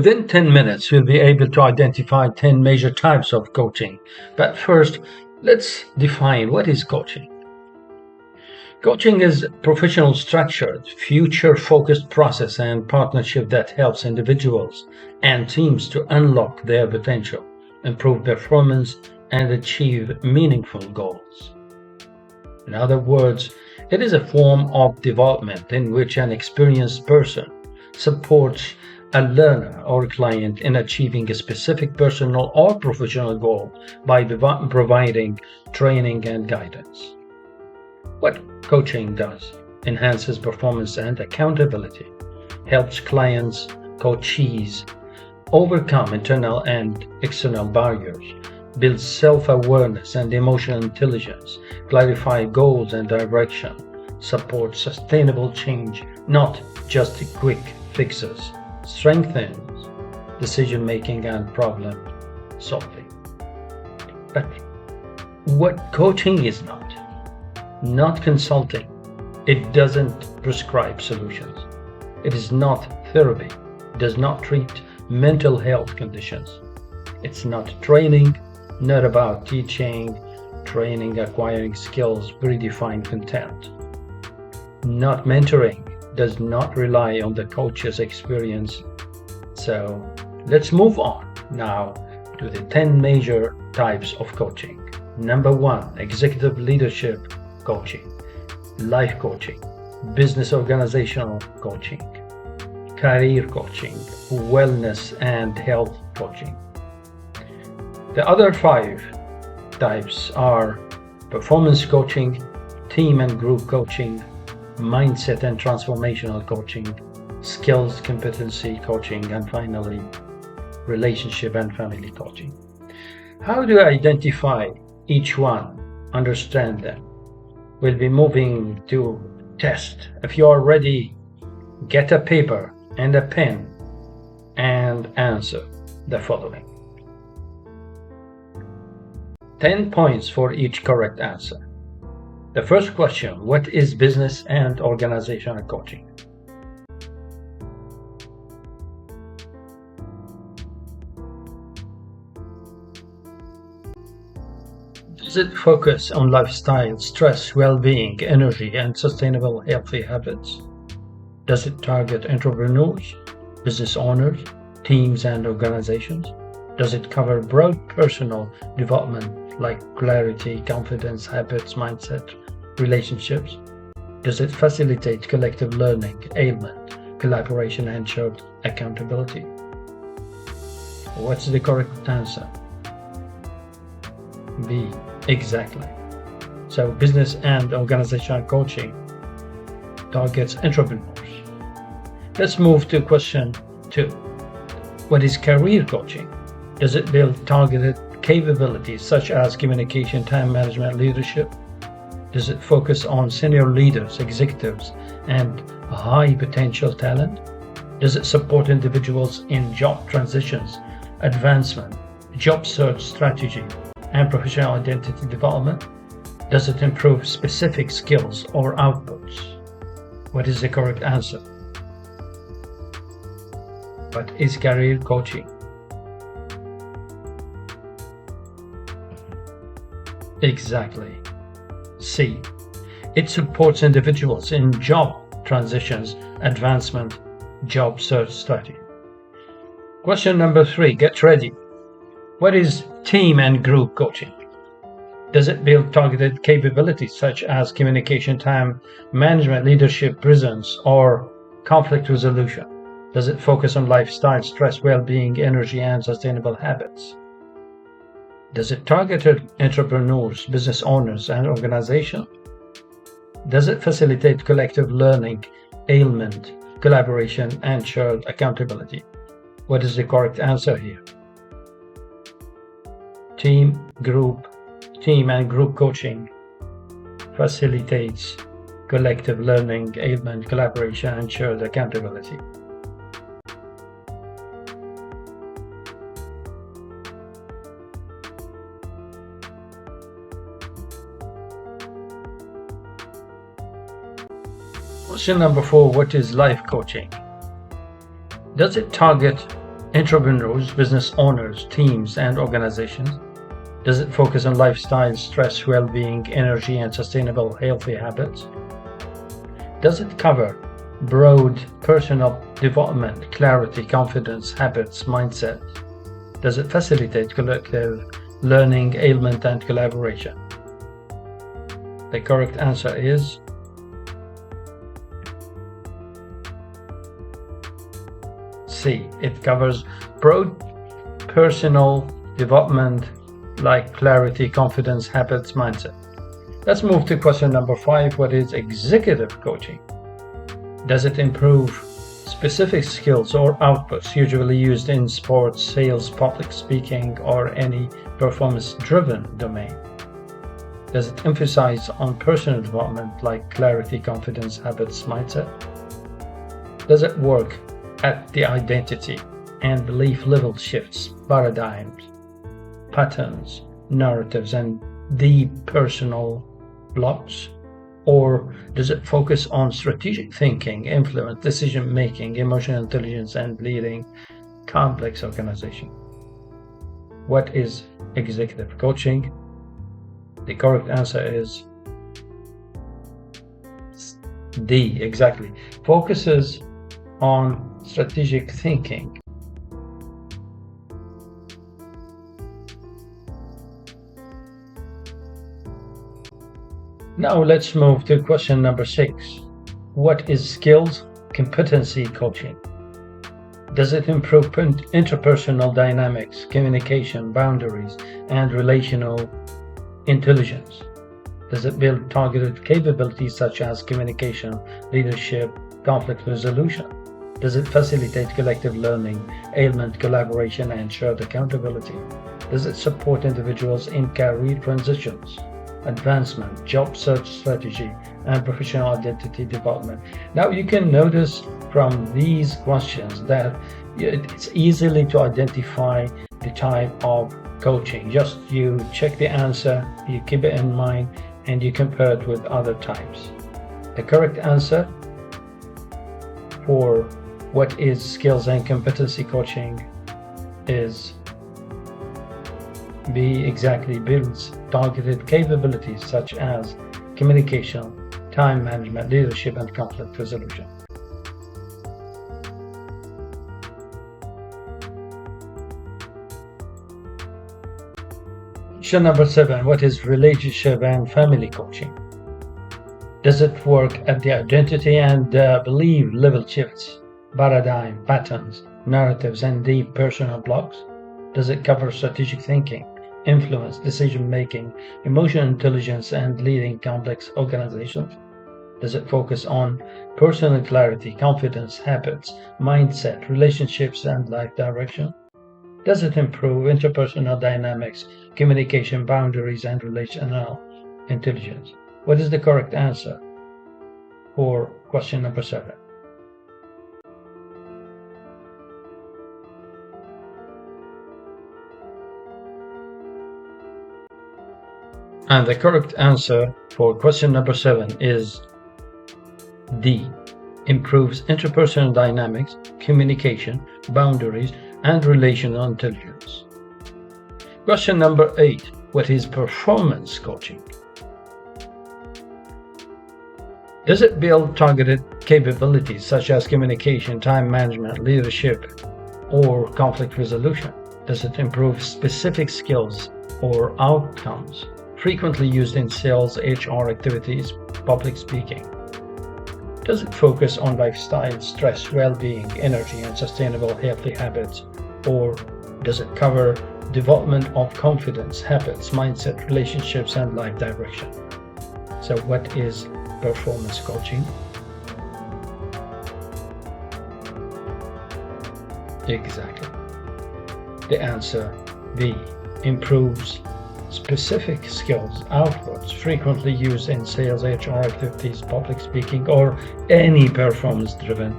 Within 10 minutes, we'll be able to identify 10 major types of coaching. But first, let's define what is coaching. Coaching is a professional, structured, future-focused process and partnership that helps individuals and teams to unlock their potential, improve performance, and achieve meaningful goals. In other words, it is a form of development in which an experienced person supports a learner or client in achieving a specific personal or professional goal by providing training and guidance. What coaching does enhances performance and accountability, helps clients, coachees overcome internal and external barriers, builds self-awareness and emotional intelligence, clarify goals and direction, supports sustainable change, not just quick fixes, strengthens decision-making and problem-solving. But what coaching is not consulting. It doesn't prescribe solutions. It is not therapy. It does not treat mental health conditions. It's not training, not about teaching, training, acquiring skills, predefined content. Not mentoring, does not rely on the coach's experience. So let's move on now to the 10 major types of coaching. Number 1, executive leadership coaching, life coaching, business organizational coaching, career coaching, wellness and health coaching. The other 5 types are performance coaching, team and group coaching, mindset and transformational coaching, skills competency coaching, and finally, relationship and family coaching. How do I identify each one, understand them? We'll be moving to test. If you are ready, get a paper and a pen and answer the following. 10 points for each correct answer. The first question, what is business and organizational coaching? Does it focus on lifestyle, stress, well-being, energy, and sustainable healthy habits? Does it target entrepreneurs, business owners, teams, and organizations? Does it cover broad personal development like clarity, confidence, habits, mindset, relationships? Does it facilitate collective learning, ailment, collaboration, and shared accountability? What's the correct answer? B. Exactly. So business and organizational coaching targets entrepreneurs. Let's move to question 2. What is career coaching? Does it build targeted capabilities such as communication, time management, leadership? Does it focus on senior leaders, executives, and high potential talent? Does it support individuals in job transitions, advancement, job search strategy, and professional identity development? Does it improve specific skills or outputs? What is the correct answer? What is career coaching? Exactly. C. It supports individuals in job transitions, advancement, job search strategy. Question number 3. Get ready. What is team and group coaching? Does it build targeted capabilities such as communication, time management, leadership, presence, or conflict resolution? Does it focus on lifestyle, stress, well-being, energy, and sustainable habits? Does it target entrepreneurs, business owners, and organizations? Does it facilitate collective learning, ailment, collaboration, and shared accountability? What is the correct answer here? Team and group coaching facilitates collective learning, ailment, collaboration, and shared accountability. Question number 4, what is life coaching? Does it target entrepreneurs, business owners, teams, and organizations? Does it focus on lifestyle, stress, well-being, energy, and sustainable healthy habits? Does it cover broad personal development, clarity, confidence, habits, mindset? Does it facilitate collective learning, ailment, and collaboration? The correct answer is C. It covers broad personal development like clarity, confidence, habits, mindset. Let's move to question number 5. What is executive coaching? Does it improve specific skills or outputs usually used in sports, sales, public speaking, or any performance-driven domain? Does it emphasize on personal development like clarity, confidence, habits, mindset? Does it work at the identity and belief level shifts, paradigms, patterns, narratives, and deep personal blocks? Or does it focus on strategic thinking, influence, decision-making, emotional intelligence, and leading complex organizations? What is executive coaching? The correct answer is D, exactly. Focuses on strategic thinking. Now let's move to question number 6. What is skills competency coaching? Does it improve interpersonal dynamics, communication, boundaries, and relational intelligence? Does it build targeted capabilities such as communication, leadership, conflict resolution? Does it facilitate collective learning, ailment, collaboration, and shared accountability? Does it support individuals in career transitions, advancement, job search strategy, and professional identity development? Now you can notice from these questions that it's easily to identify the type of coaching. Just you check the answer, you keep it in mind, and you compare it with other types. The correct answer for what is skills and competency coaching is B, exactly. Builds targeted capabilities such as communication, time management, leadership, and conflict resolution. Question number 7. What is relationship and family coaching? Does it work at the identity and belief level shifts, paradigm, patterns, narratives, and deep personal blocks? Does it cover strategic thinking, influence, decision-making, emotional intelligence, and leading complex organizations? Does it focus on personal clarity, confidence, habits, mindset, relationships, and life direction? Does it improve interpersonal dynamics, communication, boundaries, and relational intelligence? What is the correct answer for question number 7? And the correct answer for question number 7 is D. Improves interpersonal dynamics, communication, boundaries, and relational intelligence. Question number 8. What is performance coaching? Does it build targeted capabilities such as communication, time management, leadership, or conflict resolution? Does it improve specific skills or outcomes frequently used in sales, HR activities, public speaking? Does it focus on lifestyle, stress, well-being, energy, and sustainable healthy habits? Or does it cover development of confidence, habits, mindset, relationships, and life direction? So what is performance coaching? Exactly. The answer B. Improves specific skills, outputs frequently used in sales, HR activities, public speaking, or any performance-driven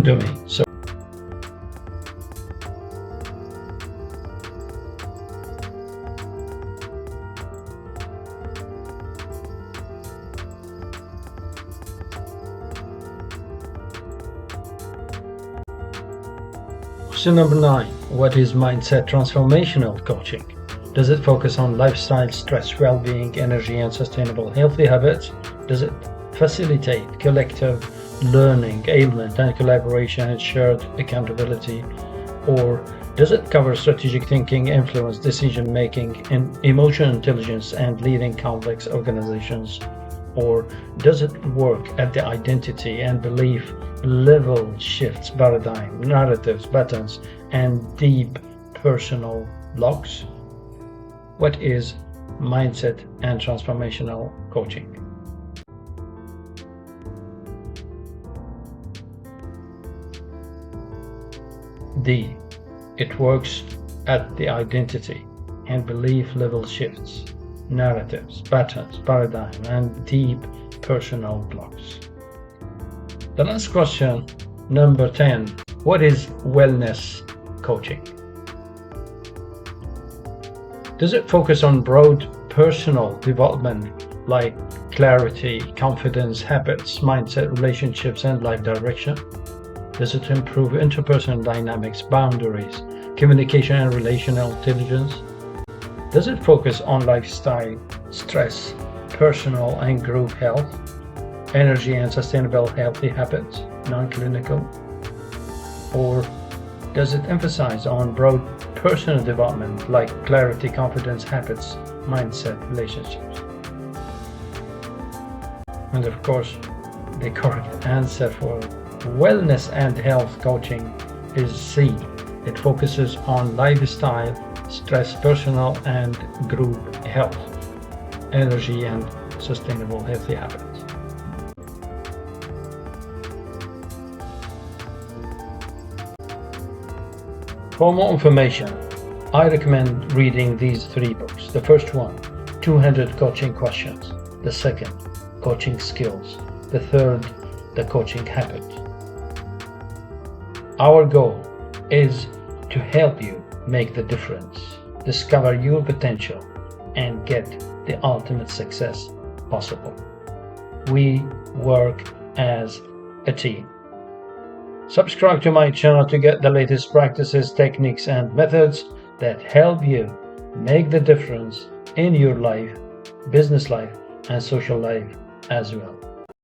domain. So Question number 9. What is mindset transformational coaching? Does it focus on lifestyle, stress, well-being, energy, and sustainable healthy habits? Does it facilitate collective learning, ailment, and collaboration and shared accountability? Or does it cover strategic thinking, influence, decision-making, and emotional intelligence and leading complex organizations? Or does it work at the identity and belief level, shifts, paradigm, narratives, patterns, and deep personal blocks? What is mindset and transformational coaching? D. It works at the identity and belief level shifts, narratives, patterns, paradigm, and deep personal blocks. The last question, number 10. What is wellness coaching? Does it focus on broad personal development like clarity, confidence, habits, mindset, relationships, and life direction? Does it improve interpersonal dynamics, boundaries, communication, and relational intelligence? Does it focus on lifestyle, stress, personal and group health, energy and sustainable healthy habits, non-clinical? Or does it emphasize on broad personal development like clarity, confidence, habits, mindset, relationships? And of course, the correct answer for wellness and health coaching is C. It focuses on lifestyle, stress, personal and group health, energy and sustainable healthy habits. For more information, I recommend reading these 3 books. The first one, 200 Coaching Questions. The second, Coaching Skills. The third, The Coaching Habit. Our goal is to help you make the difference, discover your potential, and get the ultimate success possible. We work as a team. Subscribe to my channel to get the latest practices, techniques, and methods that help you make the difference in your life, business life, and social life as well.